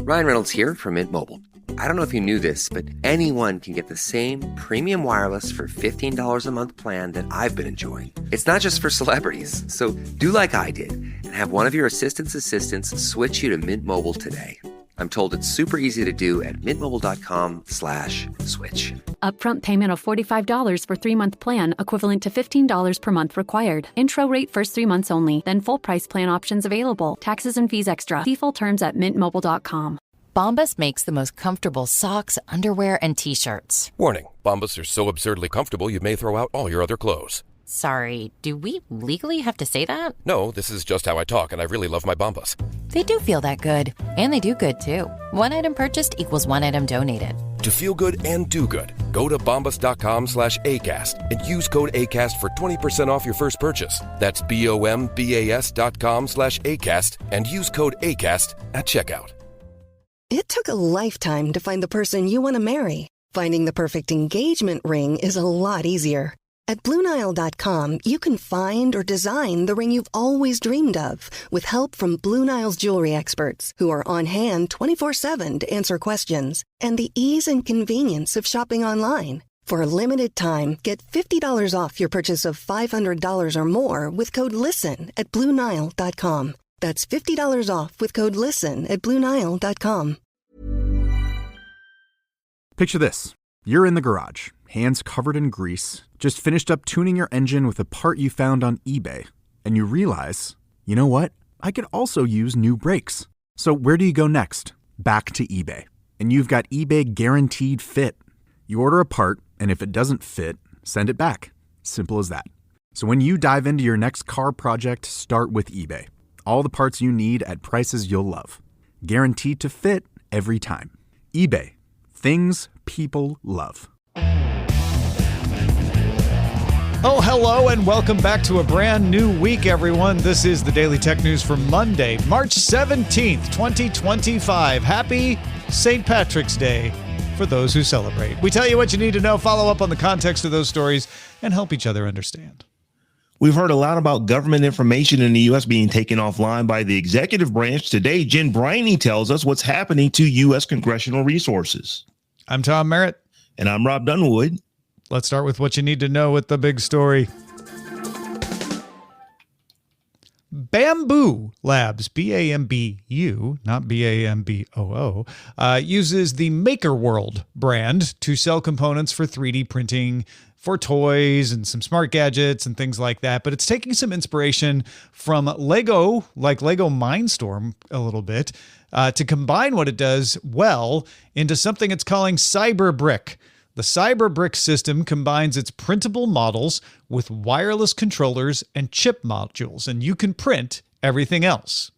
Ryan Reynolds here from Mint Mobile. I don't know if you knew this, but anyone can get the same premium wireless for $15 a month plan that I've been enjoying. It's not just for celebrities. So do like I did and have one of your assistants switch you to Mint Mobile today. I'm told it's super easy to do at mintmobile.com/switch. Upfront payment of $45 for 3-month plan, equivalent to $15 per month required. Intro rate first 3 months only, then full price plan options available. Taxes and fees extra. See full terms at mintmobile.com. Bombas makes the most comfortable socks, underwear, and T-shirts. Warning, Bombas are so absurdly comfortable you may throw out all your other clothes. Sorry, do we legally have to say that? No, this is just how I talk, and I really love my Bombas. They do feel that good. And they do good, too. One item purchased equals one item donated. To feel good and do good, go to bombas.com/ACAST and use code ACAST for 20% off your first purchase. That's BOMBAS.com/ACAST and use code ACAST at checkout. It took a lifetime to find the person you want to marry. Finding the perfect engagement ring is a lot easier. At BlueNile.com, you can find or design the ring you've always dreamed of with help from Blue Nile's jewelry experts who are on hand 24/7 to answer questions, and the ease and convenience of shopping online. For a limited time, get $50 off your purchase of $500 or more with code LISTEN at BlueNile.com. That's $50 off with code LISTEN at BlueNile.com. Picture this. You're in the garage, hands covered in grease, just finished up tuning your engine with a part you found on eBay. And you realize, you know what? I could also use new brakes. So where do you go next? Back to eBay. And you've got eBay Guaranteed Fit. You order a part, and if it doesn't fit, send it back. Simple as that. So when you dive into your next car project, start with eBay. All the parts you need at prices you'll love. Guaranteed to fit every time. eBay. Things people love. Oh, hello, and welcome back to a brand new week, everyone. This is the Daily Tech News for Monday, March 17th, 2025. Happy St. Patrick's Day for those who celebrate. We tell you what you need to know, follow up on the context of those stories, and help each other understand. We've heard a lot about government information in the U.S. being taken offline by the executive branch. Today, Jen Briney tells us what's happening to U.S. congressional resources. I'm Tom Merritt. And I'm Robb Dunewood. Let's start with what you need to know with the big story. Bamboo Labs, B-A-M-B-U, not B-A-M-B-O-O, uses the Maker World brand to sell components for 3D printing for toys and some smart gadgets and things like that. But it's taking some inspiration from Lego, like Lego Mindstorm a little bit, to combine what it does well into something it's calling CyberBrick. The CyberBrick system combines its printable models with wireless controllers and chip modules, and you can print everything else.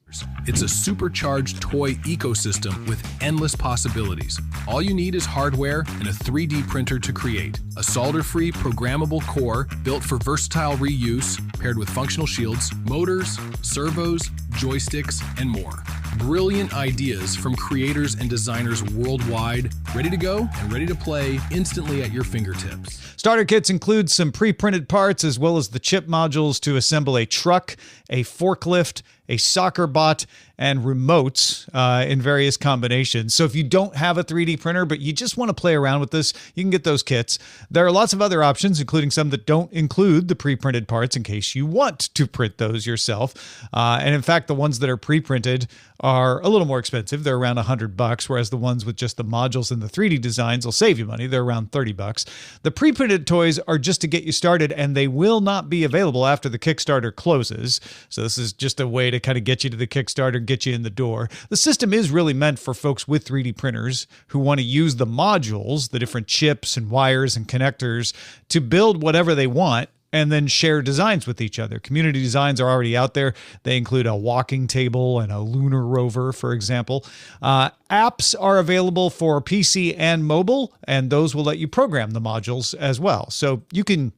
It's a supercharged toy ecosystem with endless possibilities. All you need is hardware and a 3D printer to create. A solder-free programmable core built for versatile reuse, paired with functional shields, motors, servos, joysticks, and more. Brilliant ideas from creators and designers worldwide, ready to go and ready to play instantly at your fingertips. Starter kits include some pre-printed parts as well as the chip modules to assemble a truck, a forklift, a soccer bot, and remotes in various combinations. So if you don't have a 3D printer, but you just want to play around with this, you can get those kits. There are lots of other options, including some that don't include the pre-printed parts in case you want to print those yourself. And in fact, the ones that are pre-printed are a little more expensive. They're around $100, whereas the ones with just the modules and the 3D designs will save you money. They're around $30. The pre-printed toys are just to get you started, and they will not be available after the Kickstarter closes. So this is just a way to kind of get you to the Kickstarter, get you in the door. The system is really meant for folks with 3D printers who want to use the modules, the different chips and wires and connectors, to build whatever they want and then share designs with each other. Community designs are already out there. They include a walking table and a lunar rover, for example. Apps are available for PC and mobile, and those will let you program the modules as well. So you can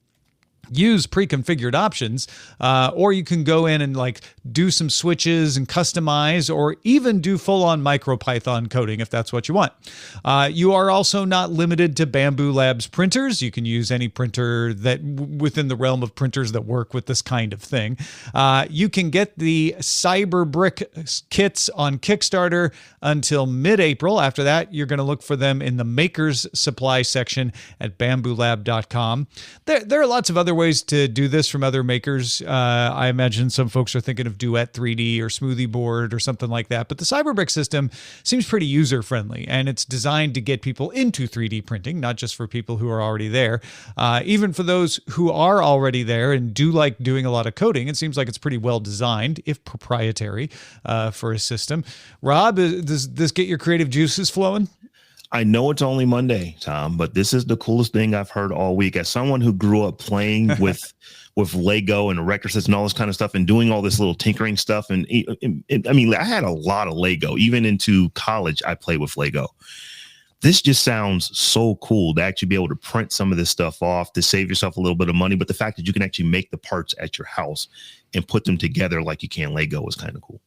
use pre-configured options, or you can go in and like do some switches and customize, or even do full-on MicroPython coding if that's what you want. You are also not limited to Bamboo Labs printers. You can use any printer that within the realm of printers that work with this kind of thing. You can get the Cyberbrick kits on Kickstarter until mid-April. After that, you're going to look for them in the Makers Supply section at bamboolab.com. There are lots of other ways to do this from other makers. I imagine some folks are thinking of Duet 3D or Smoothie Board or something like that. But the Cyberbrick system seems pretty user-friendly, and it's designed to get people into 3D printing, not just for people who are already there. Even for those who are already there and do like doing a lot of coding, it seems like it's pretty well designed, if proprietary, for a system. Robb, does this get your creative juices flowing? I know it's only Monday, Tom, but this is the coolest thing I've heard all week. As someone who grew up playing with Lego and record sets and all this kind of stuff and doing all this little tinkering stuff. And I mean, I had a lot of Lego. Even into college, I played with Lego. This just sounds so cool to actually be able to print some of this stuff off to save yourself a little bit of money. But the fact that you can actually make the parts at your house and put them together like you can Lego is kind of cool.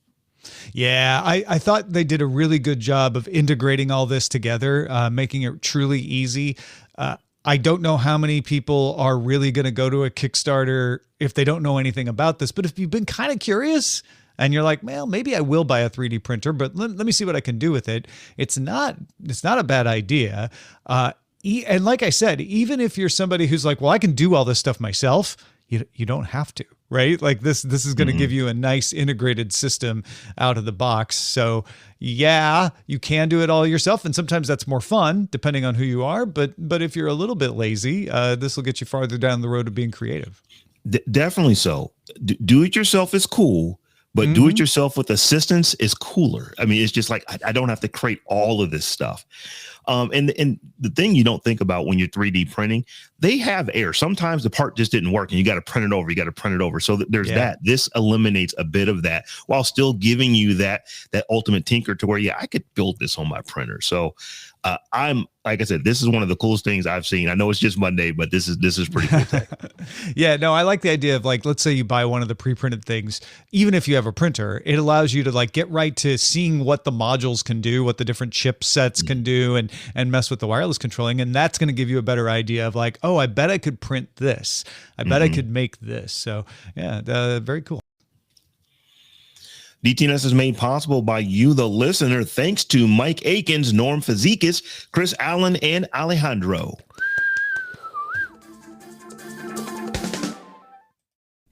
Yeah, I thought they did a really good job of integrating all this together, making it truly easy. I don't know how many people are really going to go to a Kickstarter if they don't know anything about this, but if you've been kind of curious and you're like, well, maybe I will buy a 3D printer, but let me see what I can do with it. It's not a bad idea. And like I said, even if you're somebody who's like, well, I can do all this stuff myself, you don't have to, right? Like this is going to give you a nice integrated system out of the box. So yeah, you can do it all yourself. And sometimes that's more fun depending on who you are. But if you're a little bit lazy, this will get you farther down the road of being creative. Definitely so. Do it yourself is cool, but do it yourself with assistance is cooler. I mean, it's just like, I don't have to create all of this stuff. And the thing you don't think about when you're 3D printing, they have error. Sometimes the part just didn't work and you got to print it over. So there's that. This eliminates a bit of that while still giving you that ultimate tinker to where, I could build this on my printer. So like I said, this is one of the coolest things I've seen. I know it's just Monday, but this is pretty cool tech. Yeah, no, I like the idea of like, let's say you buy one of the pre-printed things, even if you have a printer, it allows you to like get right to seeing what the modules can do, what the different chipsets can do, and mess with the wireless controlling. And that's going to give you a better idea of like, oh, I bet I could print this. I bet I could make this. So yeah, very cool. DTNS is made possible by you, the listener, thanks to Mike Akins, Norm Fazikis, Chris Allen, and Alejandro.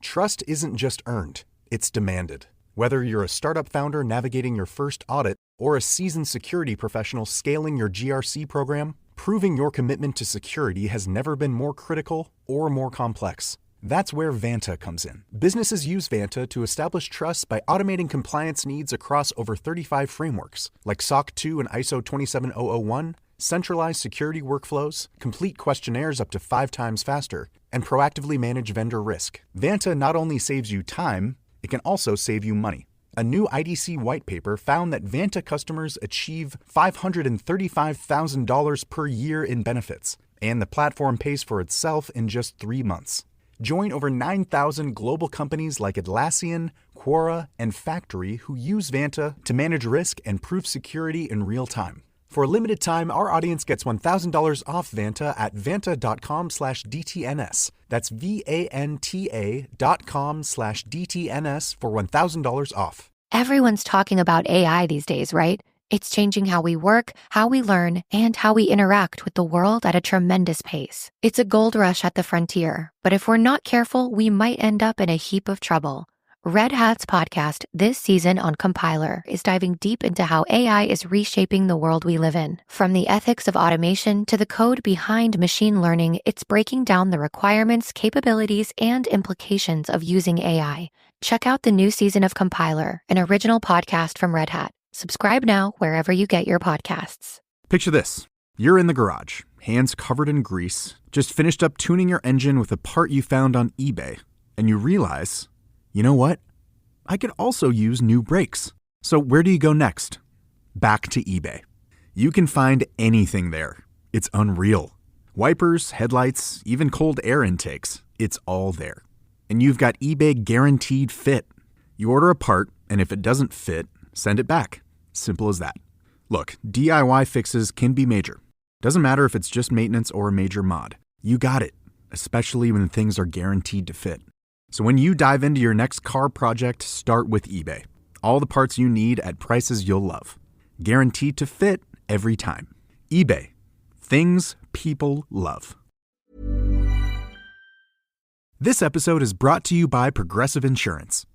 Trust isn't just earned, it's demanded. Whether you're a startup founder navigating your first audit or a seasoned security professional scaling your GRC program, proving your commitment to security has never been more critical or more complex. That's where Vanta comes in. Businesses use Vanta to establish trust by automating compliance needs across over 35 frameworks, like SOC 2 and ISO 27001, centralize security workflows, complete questionnaires up to 5 times faster, and proactively manage vendor risk. Vanta not only saves you time, it can also save you money. A new IDC white paper found that Vanta customers achieve $535,000 per year in benefits, and the platform pays for itself in just 3 months. Join over 9,000 global companies like Atlassian, Quora, and Factory who use Vanta to manage risk and prove security in real time. For a limited time, our audience gets $1,000 off Vanta at vanta.com/DTNS. That's VANTA.com/DTNS for $1,000 off. Everyone's talking about AI these days, right? It's changing how we work, how we learn, and how we interact with the world at a tremendous pace. It's a gold rush at the frontier, but if we're not careful, we might end up in a heap of trouble. Red Hat's podcast, this season on Compiler, is diving deep into how AI is reshaping the world we live in. From the ethics of automation to the code behind machine learning, it's breaking down the requirements, capabilities, and implications of using AI. Check out the new season of Compiler, an original podcast from Red Hat. Subscribe now wherever you get your podcasts. Picture this. You're in the garage, hands covered in grease, just finished up tuning your engine with a part you found on eBay, and you realize, you know what? I could also use new brakes. So where do you go next? Back to eBay. You can find anything there. It's unreal. Wipers, headlights, even cold air intakes. it's all there. And you've got eBay Guaranteed Fit. You order a part, and if it doesn't fit, send it back. Simple as that. Look, DIY fixes can be major. Doesn't matter if it's just maintenance or a major mod. You got it, especially when things are guaranteed to fit. So when you dive into your next car project, start with eBay. All the parts you need at prices you'll love. Guaranteed to fit every time. eBay. Things people love. This episode is brought to you by Progressive Insurance.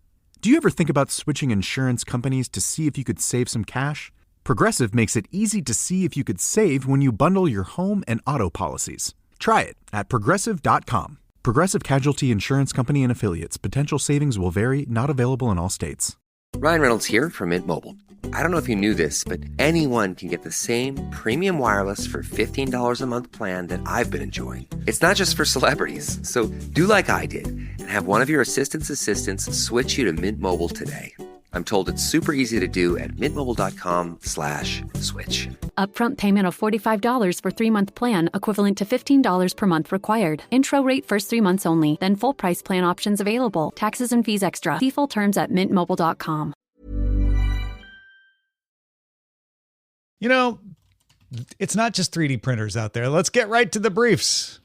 Do you ever think about switching insurance companies to see if you could save some cash? Progressive makes it easy to see if you could save when you bundle your home and auto policies. Try it at Progressive.com. Progressive Casualty Insurance Company and Affiliates. Potential savings will vary. Not available in all states. Ryan Reynolds here from Mint Mobile. I don't know if you knew this, but anyone can get the same premium wireless for $15 a month plan that I've been enjoying. It's not just for celebrities. So do like I did and have one of your assistant's assistants switch you to Mint Mobile today. I'm told it's super easy to do at mintmobile.com/switch. Upfront payment of $45 for 3-month plan, equivalent to $15 per month required. Intro rate first 3 months only, then full price plan options available. Taxes and fees extra. See full terms at mintmobile.com. You know, it's not just 3D printers out there. Let's get right to the briefs.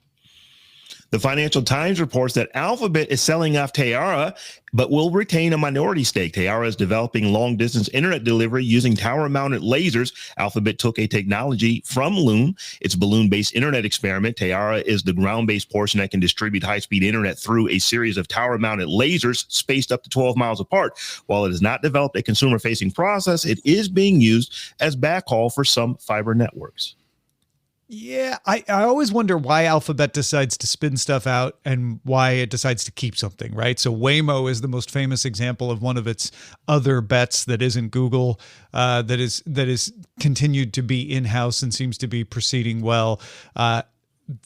The Financial Times reports that Alphabet is selling off Tayara, but will retain a minority stake. Tayara is developing long-distance internet delivery using tower-mounted lasers. Alphabet took a technology from Loon. It's a balloon-based internet experiment. Tayara is the ground-based portion that can distribute high-speed internet through a series of tower-mounted lasers spaced up to 12 miles apart. While it has not developed a consumer-facing process, it is being used as backhaul for some fiber networks. Yeah, I always wonder why Alphabet decides to spin stuff out and why it decides to keep something, right? So Waymo is the most famous example of one of its other bets that isn't Google, that is continued to be in-house and seems to be proceeding well.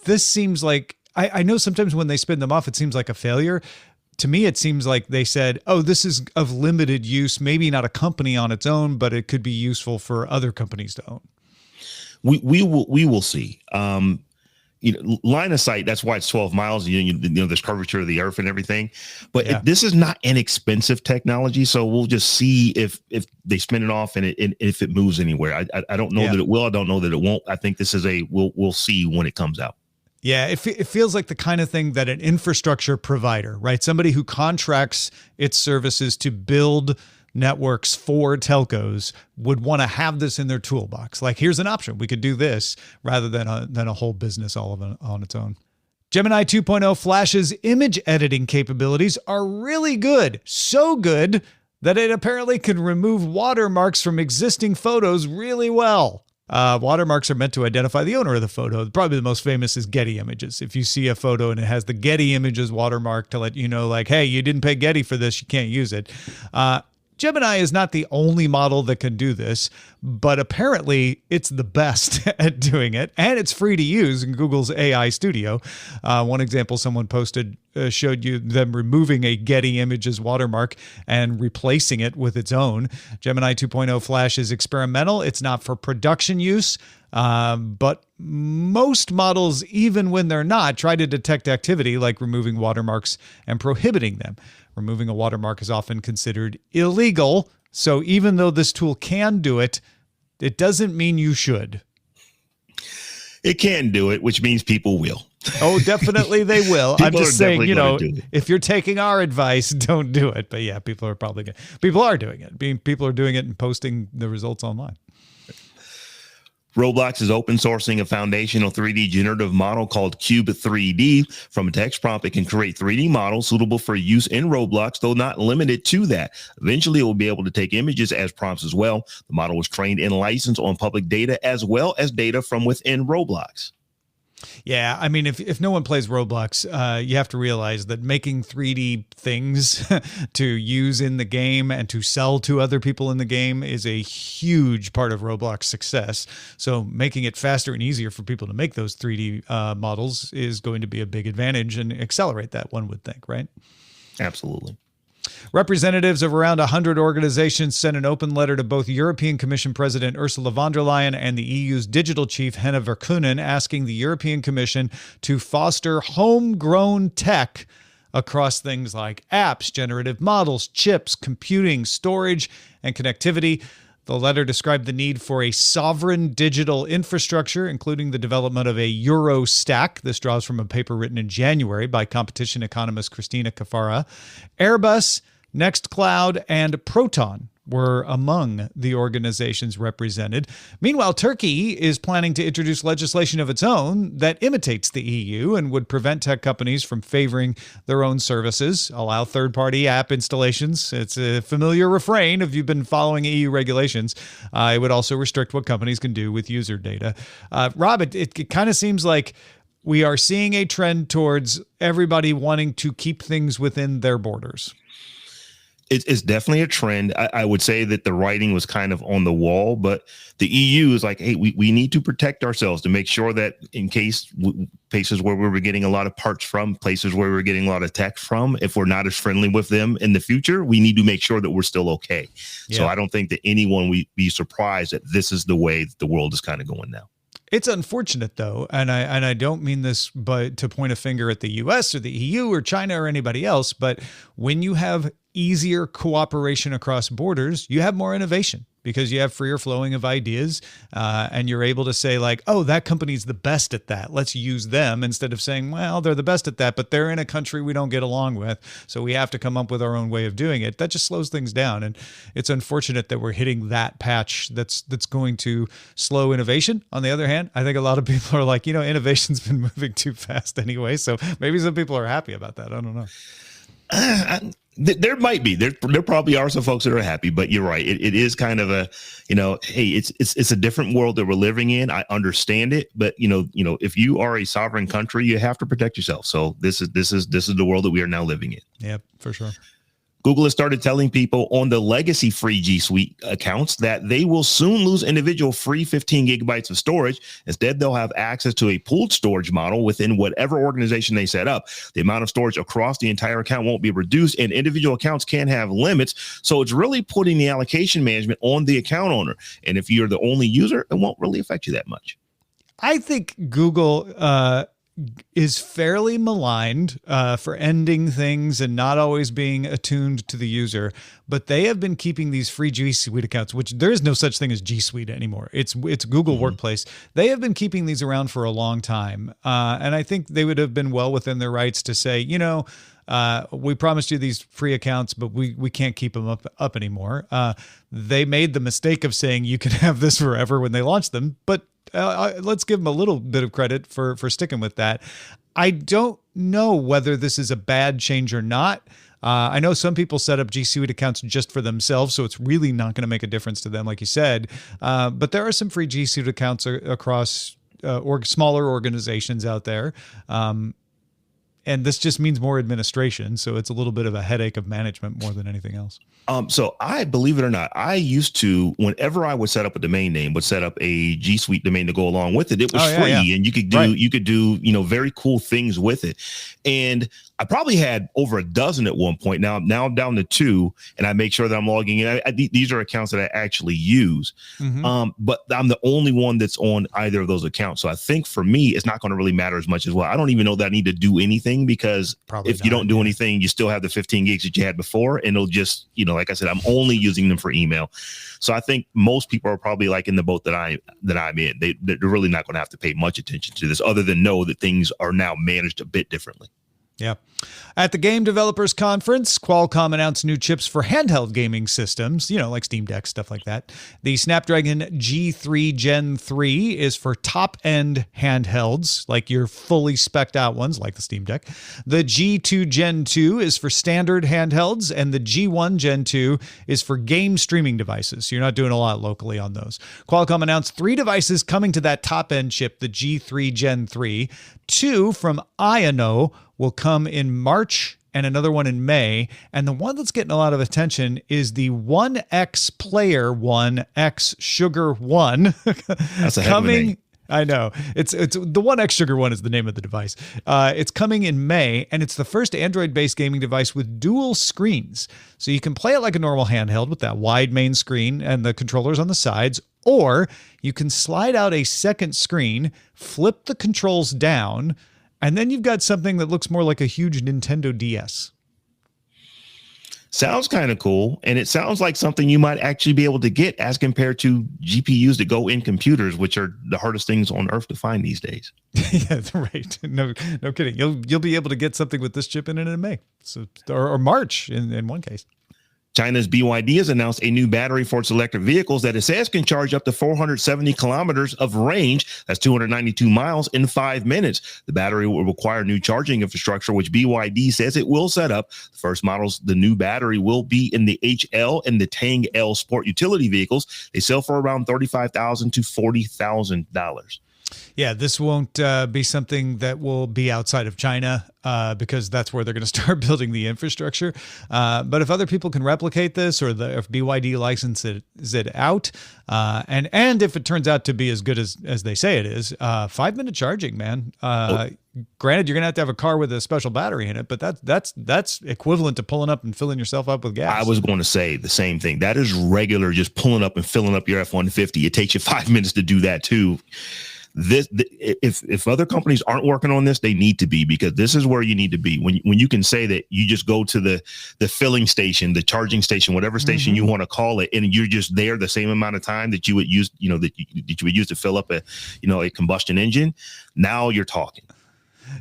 This seems like, I know sometimes when they spin them off, it seems like a failure. To me, it seems like they said, oh, this is of limited use, maybe not a company on its own, but it could be useful for other companies to own. We will see. Line of sight. That's why it's 12 miles. You know, there's curvature of the earth and everything. But this is not inexpensive technology, so we'll just see if they spin it off and if it moves anywhere. I don't know that it will. I don't know that it won't. I think this is we'll see when it comes out. Yeah, it feels like the kind of thing that an infrastructure provider, right? Somebody who contracts its services to build networks for telcos would want to have this in their toolbox. Like, here's an option. We could do this rather than a whole business all on its own. Gemini 2.0 Flash's image editing capabilities are really good. So good that it apparently can remove watermarks from existing photos really well. Watermarks are meant to identify the owner of the photo. Probably the most famous is Getty Images. If you see a photo and it has the Getty Images watermark to let you know, like, hey, you didn't pay Getty for this, you can't use it. Gemini is not the only model that can do this, but apparently it's the best at doing it, and it's free to use in Google's AI Studio. One example someone posted showed you them removing a Getty Images watermark and replacing it with its own. Gemini 2.0 Flash is experimental. It's not for production use, but most models, even when they're not, try to detect activity like removing watermarks and prohibiting them. Removing a watermark is often considered illegal. So even though this tool can do it, it doesn't mean you should. It can do it, which means people will. Oh, definitely they will. I'm just saying, if you're taking our advice, don't do it. But yeah, people are doing it. People are doing it and posting the results online. Roblox is open sourcing a foundational 3D generative model called Cube 3D. From a text prompt, it can create 3D models suitable for use in Roblox, though not limited to that. Eventually, it will be able to take images as prompts as well. The model was trained and licensed on public data as well as data from within Roblox. Yeah, I mean, if no one plays Roblox, you have to realize that making 3D things to use in the game and to sell to other people in the game is a huge part of Roblox success. So making it faster and easier for people to make those 3D models is going to be a big advantage and accelerate that, one would think, right? Absolutely. Representatives of around 100 organizations sent an open letter to both European Commission President Ursula von der Leyen and the EU's digital chief Henna Virkkunen, asking the European Commission to foster homegrown tech across things like apps, generative models, chips, computing, storage, and connectivity. The letter described the need for a sovereign digital infrastructure, including the development of a Euro stack. This draws from a paper written in January by competition economist Christina Cafara. Airbus, Nextcloud, and Proton were among the organizations represented. Meanwhile, Turkey is planning to introduce legislation of its own that imitates the EU and would prevent tech companies from favoring their own services, allow third-party app installations. It's a familiar refrain if you've been following EU regulations. It would also restrict what companies can do with user data. Rob, it kind of seems like we are seeing a trend towards everybody wanting to keep things within their borders. It's definitely a trend. I would say that the writing was kind of on the wall, but the EU is like, hey, we need to protect ourselves to make sure that in case places where we were getting a lot of parts from, places where we're getting a lot of tech from, if we're not as friendly with them in the future, we need to make sure that we're still okay. Yeah. So I don't think that anyone would be surprised that this is the way that the world is kind of going now. It's unfortunate, though, and I don't mean this but to point a finger at the U.S. or the EU or China or anybody else, but when you have easier cooperation across borders, you have more innovation because you have freer flowing of ideas, and you're able to say like, oh, that company's the best at that. Let's use them, instead of saying, well, they're the best at that, but they're in a country we don't get along with, so we have to come up with our own way of doing it. That just slows things down, and it's unfortunate that we're hitting that patch that's going to slow innovation. On the other hand, I think a lot of people are like, innovation's been moving too fast anyway, so maybe some people are happy about that. I don't know. There might be. There probably are some folks that are happy, but you're right. It is kind of a, hey, it's a different world that we're living in. I understand it, but if you are a sovereign country, you have to protect yourself. So this is the world that we are now living in. Yep, for sure. Google has started telling people on the legacy free G Suite accounts that they will soon lose individual free 15 gigabytes of storage. Instead, they'll have access to a pooled storage model within whatever organization they set up. The amount of storage across the entire account won't be reduced, and individual accounts can have limits. So it's really putting the allocation management on the account owner. And if you're the only user, it won't really affect you that much. I think Google is fairly maligned for ending things and not always being attuned to the user, but they have been keeping these free G Suite accounts, which there is no such thing as G Suite anymore. It's Google Workplace. They have been keeping these around for a long time, and I think they would have been well within their rights to say, we promised you these free accounts, but we can't keep them up anymore. They made the mistake of saying you can have this forever when they launched them, but let's give them a little bit of credit for sticking with that. I don't know whether this is a bad change or not. I know some people set up G Suite accounts just for themselves, so it's really not going to make a difference to them, like you said. But there are some free G Suite accounts across smaller organizations out there. And this just means more administration. So it's a little bit of a headache of management more than anything else. So I, believe it or not, I used to, whenever I would set up a domain name, would set up a G Suite domain to go along with it. It was free, and you could do very cool things with it. And I probably had over a dozen at one point. Now I'm down to 2, and I make sure that I'm logging in. These are accounts that I actually use, but I'm the only one that's on either of those accounts. So I think for me, it's not going to really matter as much as well. I don't even know that I need to do anything, because if you don't do anything, you still have the 15 gigs that you had before, and it'll just, like I said, I'm only using them for email. So I think most people are probably like in the boat that I'm in. They're really not going to have to pay much attention to this, other than know that things are now managed a bit differently. Yeah. At the Game Developers Conference, Qualcomm announced new chips for handheld gaming systems, like Steam Deck, stuff like that. The Snapdragon G3 Gen 3 is for top-end handhelds, like your fully spec'd out ones, like the Steam Deck. The G2 Gen 2 is for standard handhelds, and the G1 Gen 2 is for game streaming devices. So you're not doing a lot locally on those. Qualcomm announced 3 devices coming to that top-end chip, the G3 Gen 3. 2 from Iono will come in March and another one in May. And the one that's getting a lot of attention is the 1X Player 1X Sugar 1 that's a coming I know. It's the One X Sugar one is the name of the device. It's coming in May, and it's the first Android-based gaming device with dual screens. So you can play it like a normal handheld with that wide main screen and the controllers on the sides, or you can slide out a second screen, flip the controls down, and then you've got something that looks more like a huge Nintendo DS. Sounds kind of cool. And it sounds like something you might actually be able to get as compared to GPUs that go in computers, which are the hardest things on earth to find these days. Yeah, right. No kidding. You'll be able to get something with this chip in it in May, or March in one case. China's BYD has announced a new battery for its electric vehicles that it says can charge up to 470 kilometers of range. That's 292 miles in 5 minutes. The battery will require new charging infrastructure, which BYD says it will set up. The first models, the new battery will be in the HL and the Tang L sport utility vehicles. They sell for around $35,000 to $40,000. Yeah, this won't be something that will be outside of China because that's where they're going to start building the infrastructure. But if other people can replicate this, or if BYD licenses it out, and if it turns out to be as good as they say it is, 5-minute charging, man. Granted, you're going to have a car with a special battery in it, but that's equivalent to pulling up and filling yourself up with gas. I was going to say the same thing. That is regular, just pulling up and filling up your F-150. It takes you 5 minutes to do that too. If other companies aren't working on this, they need to be, because this is where you need to be. When you can say that you just go to the filling station, the charging station, whatever station you want to call it, and you're just there the same amount of time that you would use, that you would use to fill up a combustion engine. Now you're talking.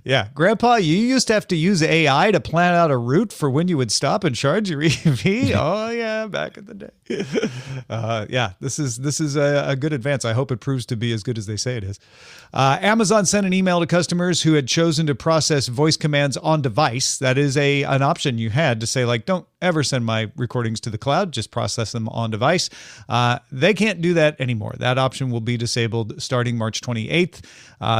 Yeah. Grandpa, you used to have to use AI to plan out a route for when you would stop and charge your EV. Oh, yeah, back in the day. Yeah, this is a good advance. I hope it proves to be as good as they say it is. Amazon sent an email to customers who had chosen to process voice commands on device. That is an option you had to say, like, don't ever send my recordings to the cloud, just process them on device. They can't do that anymore. That option will be disabled starting March 28th.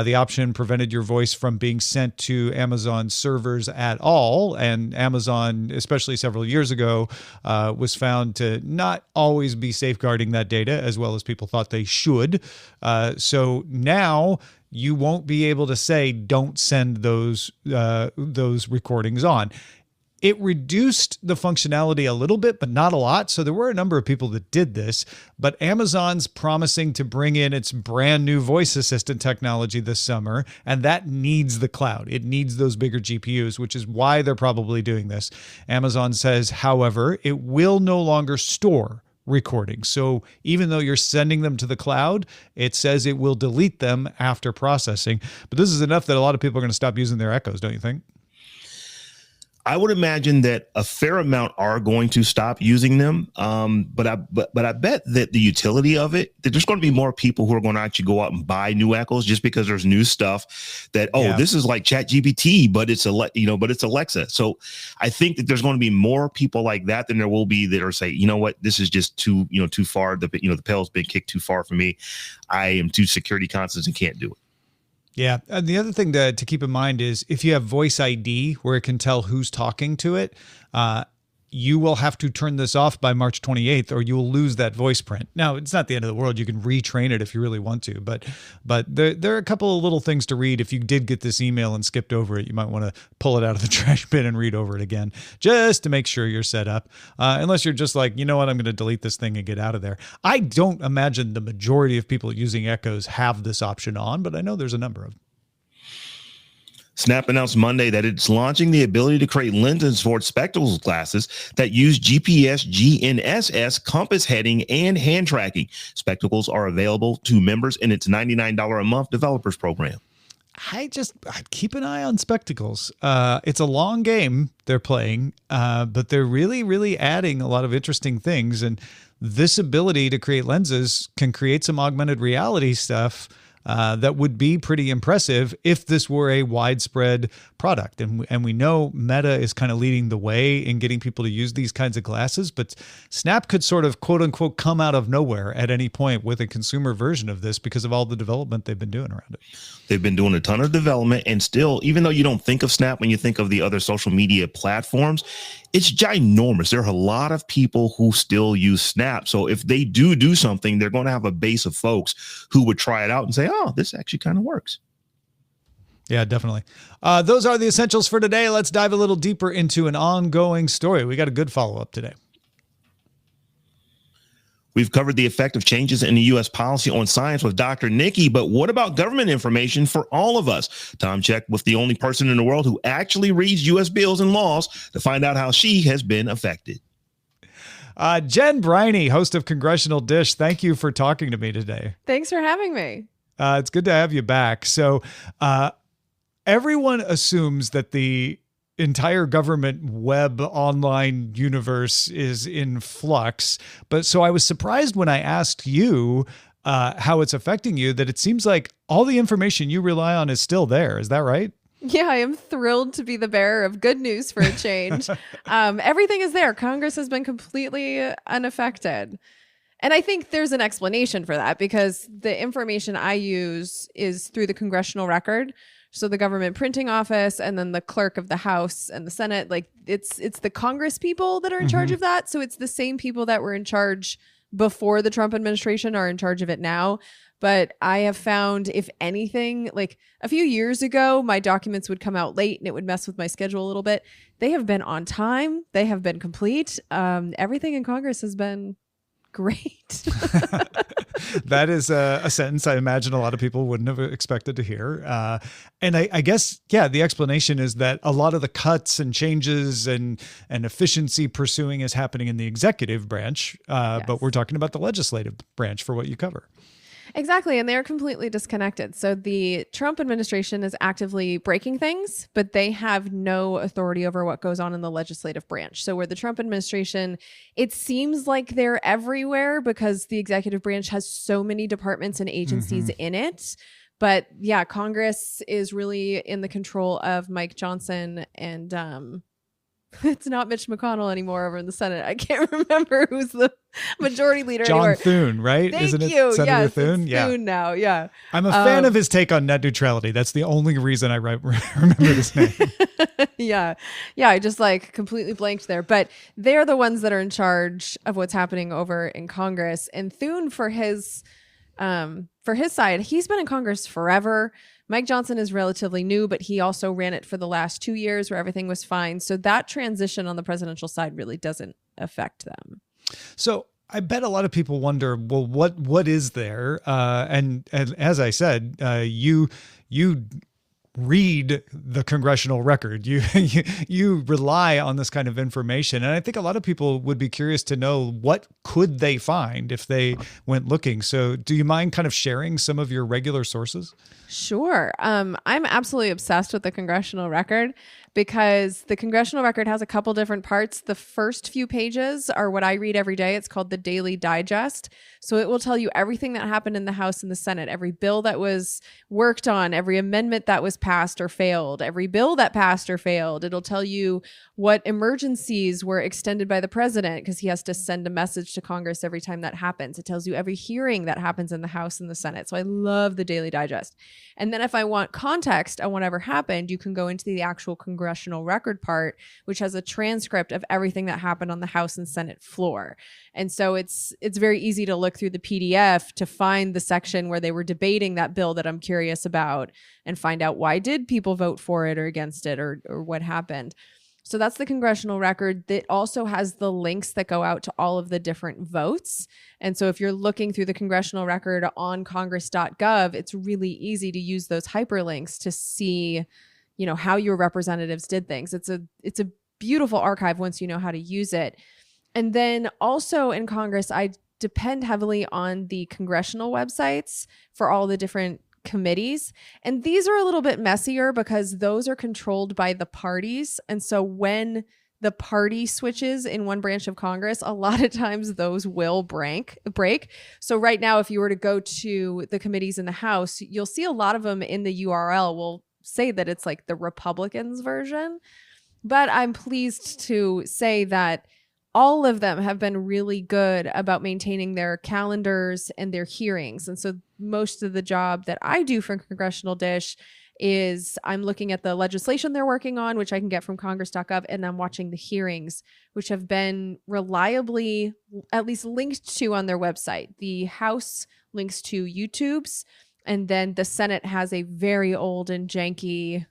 The option prevented your voice from being sent to Amazon servers at all. And Amazon, especially several years ago, was found to not always be safeguarding that data as well as people thought they should. So now you won't be able to say, don't send those recordings on. It reduced the functionality a little bit, but not a lot. So there were a number of people that did this, but Amazon's promising to bring in its brand new voice assistant technology this summer, and that needs the cloud. It needs those bigger GPUs, which is why they're probably doing this. Amazon says, however, it will no longer store recordings. So even though you're sending them to the cloud, it says it will delete them after processing. But this is enough that a lot of people are going to stop using their Echoes, don't you think? I would imagine that a fair amount are going to stop using them. But I bet that the utility of it, that there's going to be more people who are going to actually go out and buy new Echoes just because there's new stuff that, this is like ChatGPT, but it's Alexa. So I think that there's going to be more people like that than there will be that are say, you know what, this is just too far. The pedal's been kicked too far for me. I am too security conscious and can't do it. Yeah. And the other thing to keep in mind is if you have Voice ID where it can tell who's talking to it, you will have to turn this off by March 28th or you will lose that voice print. Now, it's not the end of the world. You can retrain it if you really want to, but there are a couple of little things to read. If you did get this email and skipped over it, you might want to pull it out of the trash bin and read over it again just to make sure you're set up. Unless you're just like, you know what, I'm going to delete this thing and get out of there. I don't imagine the majority of people using Echoes have this option on, but I know there's a number of them. Snap announced Monday that it's launching the ability to create lenses for its spectacles glasses that use GPS, GNSS, compass heading, and hand tracking. Spectacles are available to members in its $99 a month developers program. I keep an eye on spectacles. It's a long game they're playing, but they're really, really adding a lot of interesting things. And this ability to create lenses can create some augmented reality stuff that would be pretty impressive if this were a widespread product. And we know Meta is kind of leading the way in getting people to use these kinds of glasses, but Snap could sort of quote unquote come out of nowhere at any point with a consumer version of this because of all the development they've been doing around it. They've been doing a ton of development, and still, even though you don't think of Snap when you think of the other social media platforms, it's ginormous. There are a lot of people who still use Snap. So if they do something, they're going to have a base of folks who would try it out and say, oh, this actually kind of works. Yeah, definitely. Those are the essentials for today. Let's dive a little deeper into an ongoing story. We got a good follow-up today. We've covered the effect of changes in the U.S. policy on science with Dr. Nikki, but what about government information for all of us? Tom checked with the only person in the world who actually reads U.S. bills and laws to find out how she has been affected. Jen Briney, host of Congressional Dish, thank you for talking to me today. Thanks for having me. It's good to have you back. So everyone assumes that the entire government web online universe is in flux. But so I was surprised when I asked you how it's affecting you, that it seems like all the information you rely on is still there. Is that right? Yeah, I am thrilled to be the bearer of good news for a change. Everything is there. Congress has been completely unaffected. And I think there's an explanation for that, because the information I use is through the congressional record. So the government printing office and then the clerk of the House and the Senate, like it's the Congress people that are in charge of that. So it's the same people that were in charge before the Trump administration are in charge of it now. But I have found, if anything, like a few years ago, my documents would come out late and it would mess with my schedule a little bit. They have been on time. They have been complete. Everything in Congress has been great. That is a sentence I imagine a lot of people wouldn't have expected to hear. And I guess, yeah, the explanation is that a lot of the cuts and changes and efficiency pursuing is happening in the executive branch. Yes. But we're talking about the legislative branch for what you cover. Exactly. And they're completely disconnected. So the Trump administration is actively breaking things, but they have no authority over what goes on in the legislative branch. So where the Trump administration, it seems like they're everywhere because the executive branch has so many departments and agencies in it. But yeah, Congress is really in the control of Mike Johnson, and it's not Mitch McConnell anymore over in the Senate. I can't remember who's the majority leader John anymore. Thune, right? Thank Isn't it you. Senator Yes, Thune? it's Yeah. Thune now. Yeah. I'm a fan of his take on net neutrality. That's the only reason I remember his name. Yeah. I just like completely blanked there. But they're the ones that are in charge of what's happening over in Congress. And Thune, for his side, he's been in Congress forever. Mike Johnson is relatively new, but he also ran it for the last 2 years where everything was fine. So that transition on the presidential side really doesn't affect them. So I bet a lot of people wonder, well, what is there? And as I said, you read the congressional record. You rely on this kind of information. And I think a lot of people would be curious to know, what could they find if they went looking? So do you mind kind of sharing some of your regular sources? Sure. I'm absolutely obsessed with the congressional record because the congressional record has a couple different parts. The first few pages are what I read every day. It's called the Daily Digest. So it will tell you everything that happened in the House and the Senate, every bill that was worked on, every amendment that was passed or failed, every bill that passed or failed. It'll tell you what emergencies were extended by the president because he has to send a message to Congress every time that happens. It tells you every hearing that happens in the House and the Senate. So I love the Daily Digest. And then if I want context on whatever happened, you can go into the actual congressional record part, which has a transcript of everything that happened on the House and Senate floor. And so it's very easy to look through the PDF to find the section where they were debating that bill that I'm curious about and find out why did people vote for it or against it or what happened. So that's the congressional record that also has the links that go out to all of the different votes. And so if you're looking through the congressional record on congress.gov, it's really easy to use those hyperlinks to see, how your representatives did things. It's a beautiful archive once you know how to use it. And then also in Congress, I depend heavily on the congressional websites for all the different committees. And these are a little bit messier because those are controlled by the parties. And so when the party switches in one branch of Congress, a lot of times those will break. So right now, if you were to go to the committees in the House, you'll see a lot of them in the URL will say that it's like the Republicans version. But I'm pleased to say that all of them have been really good about maintaining their calendars and their hearings. And so most of the job that I do for Congressional Dish is I'm looking at the legislation they're working on, which I can get from congress.gov, and I'm watching the hearings, which have been reliably at least linked to on their website. The House links to YouTube's And then the Senate has a very old and janky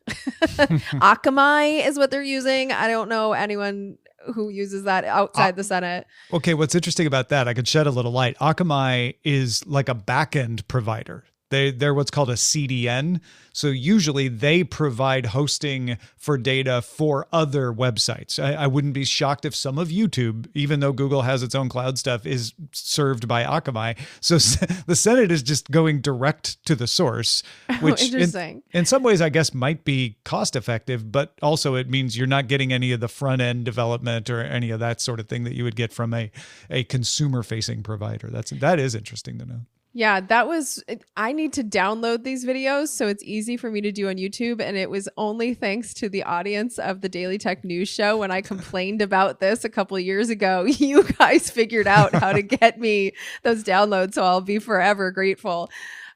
Akamai is what they're using. I don't know anyone who uses that outside the Senate. Okay, what's interesting about that, I could shed a little light. Akamai is like a backend provider. They're what's called a CDN. So usually they provide hosting for data for other websites. I wouldn't be shocked if some of YouTube, even though Google has its own cloud stuff, is served by Akamai. So the Senate is just going direct to the source, which Interesting. in some ways I guess might be cost effective, but also it means you're not getting any of the front end development or any of that sort of thing that you would get from a consumer facing provider. That is interesting to know. Yeah, I need to download these videos so it's easy for me to do on YouTube. And it was only thanks to the audience of the Daily Tech News Show when I complained about this a couple of years ago. You guys figured out how to get me those downloads. So I'll be forever grateful.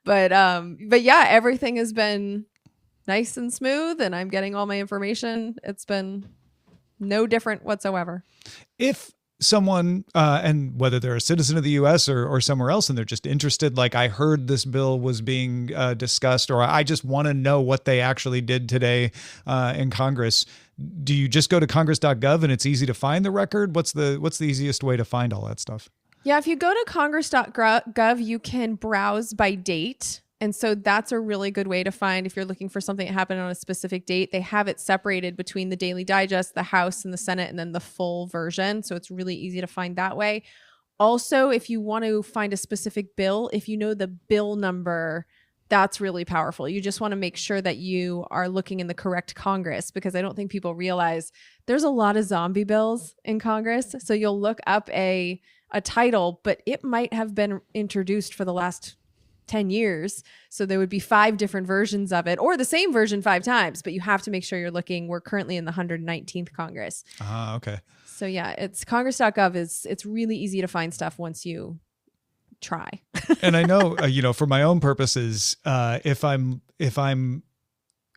But yeah, everything has been nice and smooth and I'm getting all my information. It's been no different whatsoever. If someone, and whether they're a citizen of the U.S. or somewhere else, and they're just interested, like I heard this bill was being discussed, or I just want to know what they actually did today in Congress, do you just go to congress.gov and it's easy to find the record? What's the easiest way to find all that stuff? Yeah, if you go to congress.gov, you can browse by date. And so that's a really good way to find if you're looking for something that happened on a specific date. They have it separated between the Daily Digest, the House, and the Senate, and then the full version. So it's really easy to find that way. Also, if you want to find a specific bill, if you know the bill number, that's really powerful. You just want to make sure that you are looking in the correct Congress, because I don't think people realize there's a lot of zombie bills in Congress. So you'll look up a title, but it might have been introduced for the last 10 years. So there would be 5 different versions of it, or the same version 5 times, but you have to make sure you're looking. We're currently in the 119th Congress. Okay. So yeah, it's congress.gov it's really easy to find stuff once you try. And I know, for my own purposes, if I'm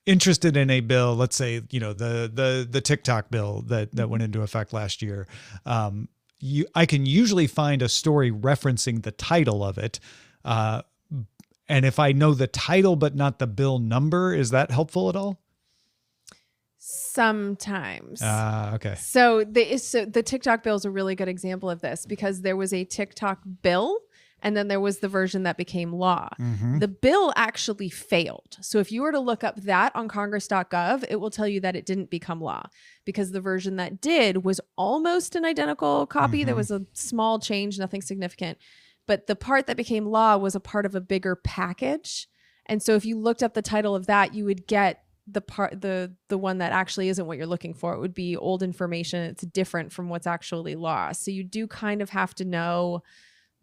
interested in a bill, let's say, the TikTok bill that went into effect last year, I can usually find a story referencing the title of it. And if I know the title but not the bill number, is that helpful at all? Sometimes. Okay. So the TikTok bill is a really good example of this, because there was a TikTok bill and then there was the version that became law. Mm-hmm. The bill actually failed. So if you were to look up that on congress.gov, it will tell you that it didn't become law, because the version that did was almost an identical copy. Mm-hmm. There was a small change, nothing significant. But the part that became law was a part of a bigger package. And so if you looked up the title of that, you would get the one that actually isn't what you're looking for. It would be old information. It's different from what's actually law. So you do kind of have to know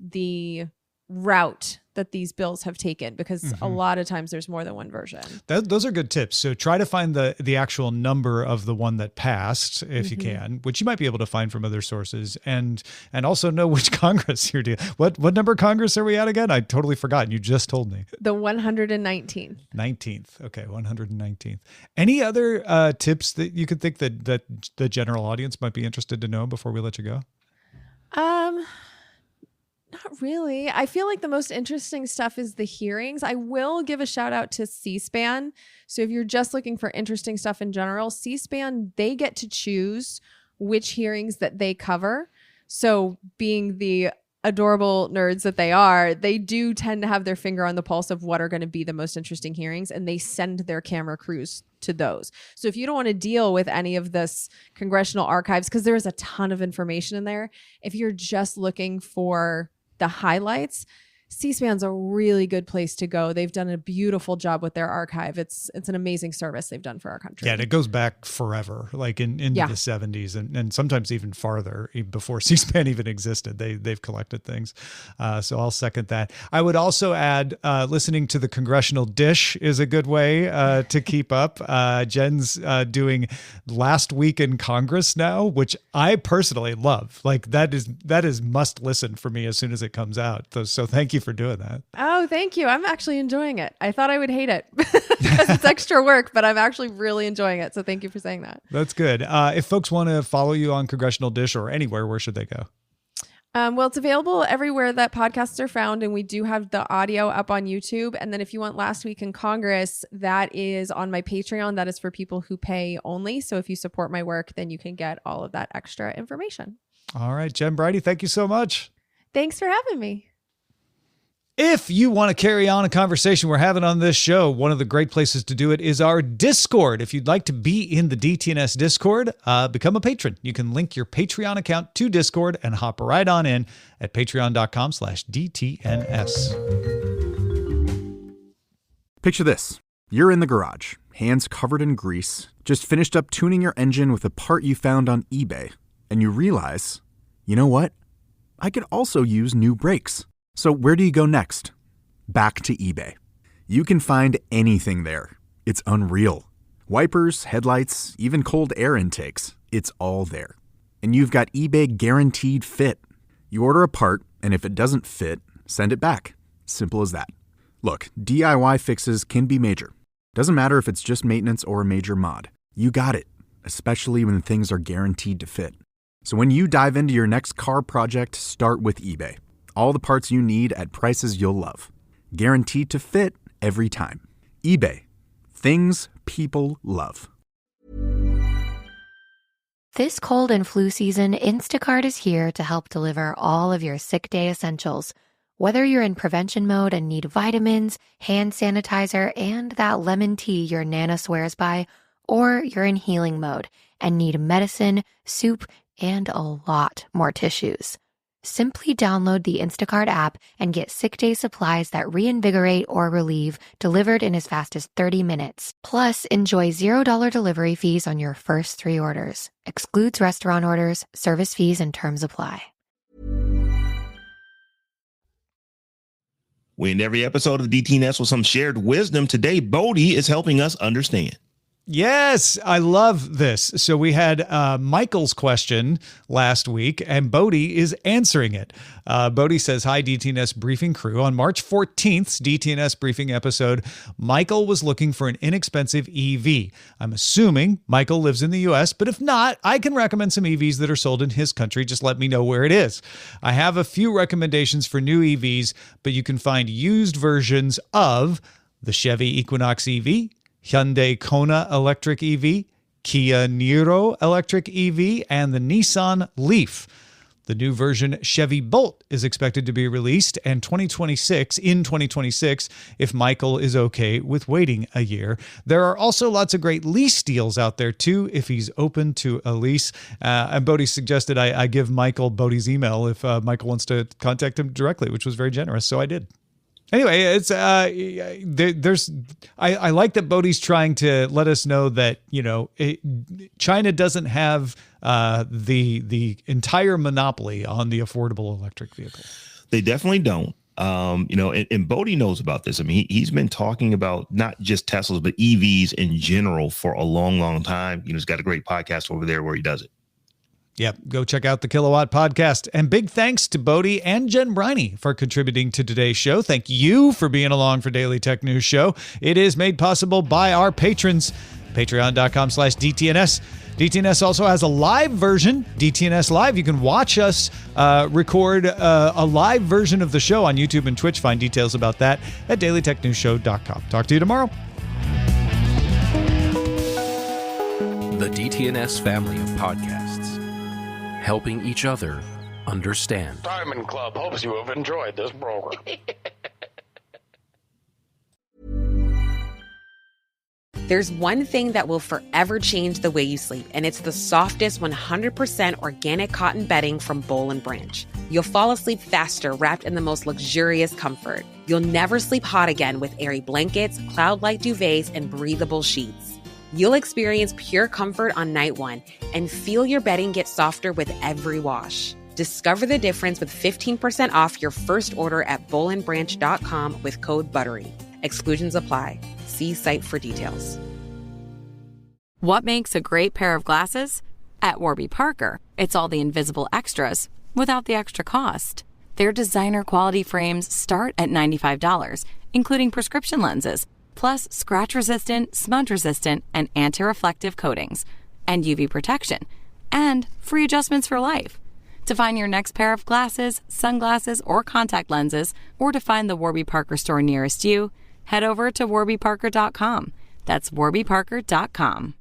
the route that these bills have taken, because a lot of times there's more than one version. Those are good tips. So try to find the actual number of the one that passed, if you can, which you might be able to find from other sources, and also know which Congress you're doing. What number Congress are we at again? I totally forgot. You just told me. The 119th. 19th. Okay, 119th. Any other tips that you could think that the general audience might be interested to know before we let you go? Not really. I feel like the most interesting stuff is the hearings. I will give a shout out to C-SPAN. So if you're just looking for interesting stuff in general, C-SPAN, they get to choose which hearings that they cover. So being the adorable nerds that they are, they do tend to have their finger on the pulse of what are going to be the most interesting hearings, and they send their camera crews to those. So if you don't want to deal with any of this congressional archives, because there is a ton of information in there, if you're just looking for the highlights, C-SPAN's a really good place to go. They've done a beautiful job with their archive. It's an amazing service they've done for our country. Yeah, and it goes back forever, like into the 70s and sometimes even farther, before C-SPAN even existed. They've collected things. So I'll second that. I would also add, listening to the Congressional Dish is a good way to keep up. Jen's doing Last Week in Congress now, which I personally love. Like that is must listen for me as soon as it comes out. So thank you for doing that. Oh, thank you. I'm actually enjoying it. I thought I would hate it because it's extra work, but I'm actually really enjoying it. So thank you for saying that. That's good. If folks want to follow you on Congressional Dish or anywhere, where should they go? Well, it's available everywhere that podcasts are found, and we do have the audio up on YouTube. And then if you want Last Week in Congress, that is on my Patreon. That is for people who pay only. So if you support my work, then you can get all of that extra information. All right, Jen Briney, thank you so much. Thanks for having me. If you want to carry on a conversation we're having on this show, one of the great places to do it is our Discord. If you'd like to be in the DTNS Discord, become a patron. You can link your Patreon account to Discord and hop right on in at patreon.com/DTNS. Picture this. You're in the garage, hands covered in grease, just finished up tuning your engine with a part you found on eBay, and you realize, you know what? I could also use new brakes. So where do you go next? Back to eBay. You can find anything there. It's unreal. Wipers, headlights, even cold air intakes. It's all there. And you've got eBay Guaranteed Fit. You order a part, and if it doesn't fit, send it back. Simple as that. Look, DIY fixes can be major. Doesn't matter if it's just maintenance or a major mod. You got it, especially when things are guaranteed to fit. So when you dive into your next car project, start with eBay. All the parts you need at prices you'll love. Guaranteed to fit every time. eBay. Things people love. This cold and flu season, Instacart is here to help deliver all of your sick day essentials. Whether you're in prevention mode and need vitamins, hand sanitizer, and that lemon tea your Nana swears by, or you're in healing mode and need medicine, soup, and a lot more tissues. Simply download the Instacart app and get sick day supplies that reinvigorate or relieve, delivered in as fast as 30 minutes. Plus, enjoy $0 delivery fees on your first 3 orders. Excludes restaurant orders, service fees, and terms apply. We end every episode of DTNS with some shared wisdom. Today, Bodhi is helping us understand. Yes, I love this. So we had Michael's question last week, and Bodhi is answering it. Bodhi says, "Hi, DTNS briefing crew. On March 14th's DTNS briefing episode, Michael was looking for an inexpensive EV. I'm assuming Michael lives in the US, but if not, I can recommend some EVs that are sold in his country. Just let me know where it is. I have a few recommendations for new EVs, but you can find used versions of the Chevy Equinox EV, Hyundai Kona electric EV, Kia Niro electric EV, and the Nissan Leaf. The new version Chevy Bolt is expected to be released in 2026 if Michael is okay with waiting a year. There are also lots of great lease deals out there too if he's open to a lease." And Bodhi suggested I give Michael Bodhi's email if Michael wants to contact him directly, which was very generous, so I did. Anyway, it's I like that Bodhi's trying to let us know that, you know, China doesn't have the entire monopoly on the affordable electric vehicle. They definitely don't. You know, and Bodhi knows about this. I mean, he's been talking about not just Teslas, but EVs in general for a long, long time. You know, he's got a great podcast over there where he does it. Yep, go check out the Kilowatt Podcast. And big thanks to Bodhi and Jen Briney for contributing to today's show. Thank you for being along for Daily Tech News Show. It is made possible by our patrons. Patreon.com/DTNS. DTNS also has a live version, DTNS Live. You can watch us record a live version of the show on YouTube and Twitch. Find details about that at dailytechnewsshow.com. Talk to you tomorrow. The DTNS family of podcasts, helping each other understand. Diamond Club hopes you have enjoyed this program. There's one thing that will forever change the way you sleep, and it's the softest 100% organic cotton bedding from Boll & Branch. You'll fall asleep faster wrapped in the most luxurious comfort. You'll never sleep hot again with airy blankets, cloud-like duvets, and breathable sheets. You'll experience pure comfort on night one and feel your bedding get softer with every wash. Discover the difference with 15% off your first order at bollandbranch.com with code BUTTERY. Exclusions apply. See site for details. What makes a great pair of glasses? At Warby Parker, it's all the invisible extras without the extra cost. Their designer quality frames start at $95, including prescription lenses, plus scratch-resistant, smudge-resistant, and anti-reflective coatings, and UV protection, and free adjustments for life. To find your next pair of glasses, sunglasses, or contact lenses, or to find the Warby Parker store nearest you, head over to warbyparker.com. That's warbyparker.com.